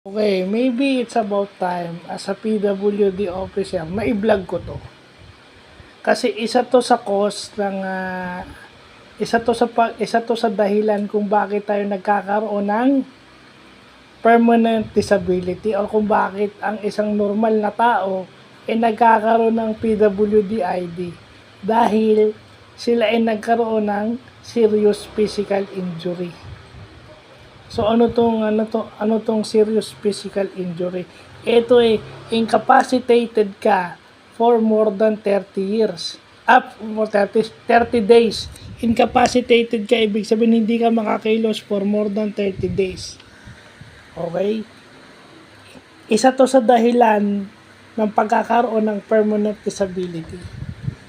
Okay, maybe it's about time as a PWD officer na i-vlog ko to. Kasi isa to sa cause ng isa to sa dahilan kung bakit tayo nagkakaroon ng permanent disability o kung bakit ang isang normal na tao ay nagkakaroon ng PWD ID dahil sila ay nagkaroon ng serious physical injury. So ano tong serious physical injury? Ito ay incapacitated ka for more than 30 years. Up for 30 days. Incapacitated ka, ibig sabihin hindi ka makakilos for more than 30 days. Okay? Isa to sa dahilan ng pagkakaroon ng permanent disability.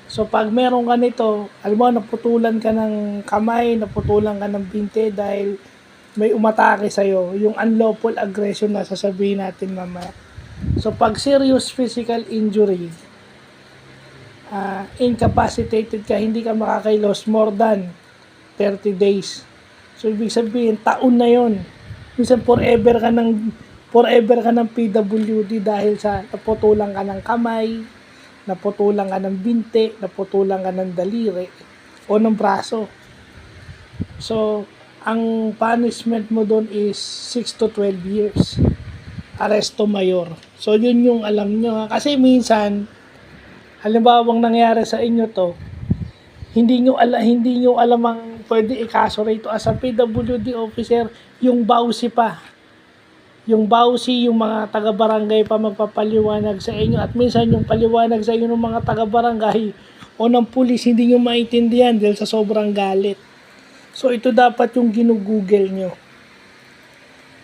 So pag meron ka nito, alam mo, naputulan ka ng kamay, naputulan ka ng binte dahil may umatake sa'yo, yung unlawful aggression na sasabihin natin mamaya. So pag serious physical injury, incapacitated ka, hindi ka makakailos more than 30 days. So ibig sabihin, taon na yon. Minsan forever ka ng PWD dahil sa naputulan ka ng kamay, naputulan ka ng binte, naputulan ka ng daliri o ng braso. So ang punishment mo doon is 6 to 12 years. Aresto mayor. So yun yung alam nyo. Kasi minsan, halimbawang nangyari sa inyo to, hindi nyo alam ang pwede ikaso rito as a PWD officer, yung bawsi pa. Yung bawsi, yung mga taga-barangay pa magpapaliwanag sa inyo at minsan yung paliwanag sa inyo ng mga taga-barangay o ng pulis hindi nyo maintindihan dahil sa sobrang galit. So, ito dapat yung ginugoogle nyo.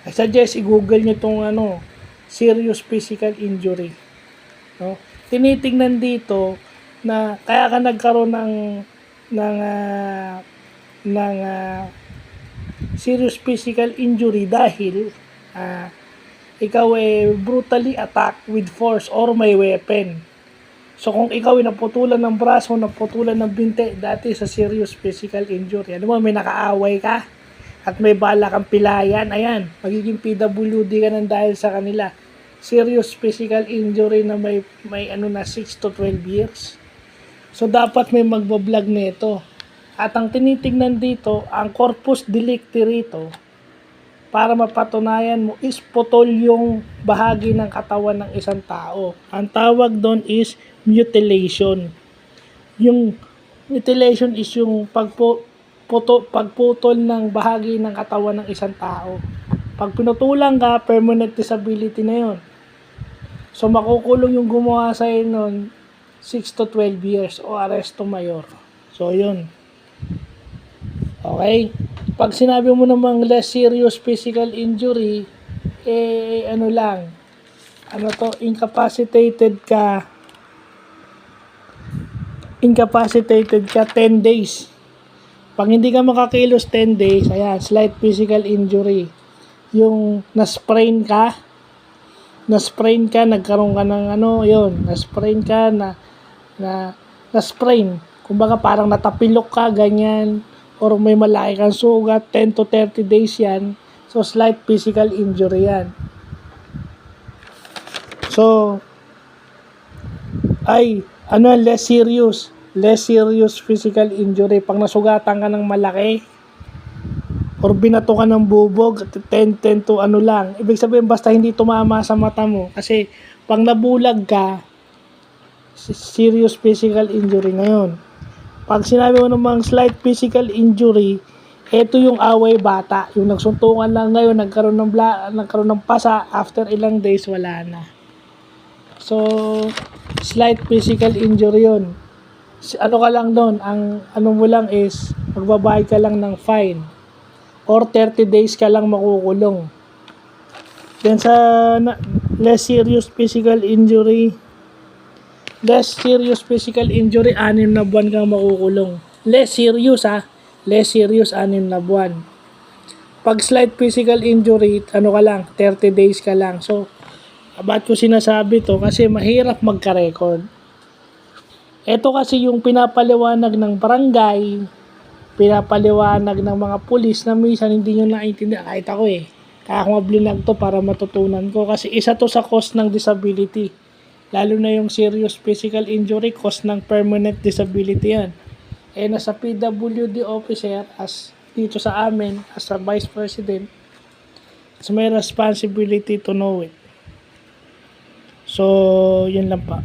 I suggest i-google nyo itong serious physical injury. No? Tinitingnan dito na kaya ka nagkaroon ng serious physical injury dahil ikaw ay brutally attacked with force or may weapon. So kung ikaw ay naputulan ng braso, naputulan ng binte, dati sa serious physical injury, ano mo, may nakaaway ka at may bala kang pilayan, ayan, magiging PWD ka nang dahil sa kanila. Serious physical injury na may 6 to 12 years. So dapat may magbablog nito. At ang tinitingnan dito, ang corpus delicti rito, para mapatunayan mo is putol yung bahagi ng katawan ng isang tao. Ang tawag doon is mutilation. Yung mutilation is yung pagputol ng bahagi ng katawan ng isang tao. Pag pinutulan ka, permanent disability na yun. So makukulong yung gumawa sa'yo nun 6 to 12 years o aresto mayor. So yun. Okay? Pag sinabi mo namang less serious physical injury, incapacitated ka 10 days. Pag hindi ka makakilos 10 days, ayan, slight physical injury. Yung na-sprain ka, nagkaroon ka ng na-sprain. Kumbaga parang natapilok ka, ganyan, or may malaki kang sugat, 10 to 30 days yan. So, slight physical injury yan. So, less serious physical injury. Pag nasugatan ka ng malaki, or binato ka ng bubog, 10 to lang. Ibig sabihin, basta hindi tumama sa mata mo. Kasi, pag nabulag ka, serious physical injury ngayon. Pag sinabi mo namang slight physical injury, ito yung away bata. Yung nagsuntungan lang ngayon, nagkaroon ng pasa, after ilang days, wala na. So, slight physical injury yun. Ano ka lang doon, ang ano mo lang is, magbabayad ka lang ng fine. Or 30 days ka lang makukulong. Then sa less serious physical injury, 6 na buwan kang makukulong. Less serious 6 na buwan. Pag slight physical injury, 30 days ka lang. So, ba't ko sinasabi to? Kasi mahirap magka-record. Ito kasi yung pinapaliwanag ng barangay, pinapaliwanag ng mga pulis na minsan hindi nyo naintindihan. Kahit ako Kaya ako nga blinag to para matutunan ko. Kasi isa to sa cause ng disability. Lalo na yung serious physical injury, cause ng permanent disability yan. Eh, nasa PWD officer, as dito sa amin, as a vice president, so may responsibility to know it. So, yun lang pa.